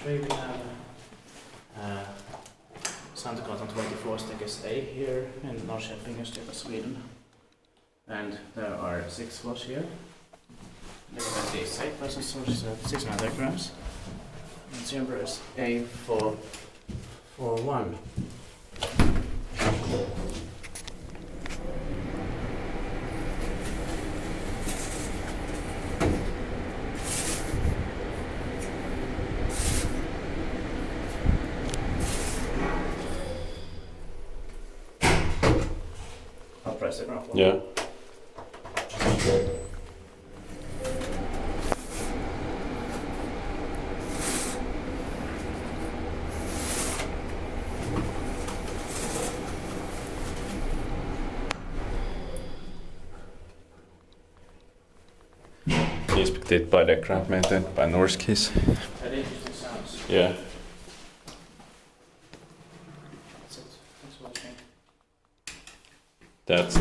3 we have Sandgatan 24 staircase A here in Norrköping, Sweden. And there are 6 floors here. Look at the site person sources at 600 diagrams. And chamber is A441. I'll press the ground floor. Yeah. Inspected by the craft maintained by Norrköping. Very interesting sounds. Yeah. That's it. Thanks for watching. That's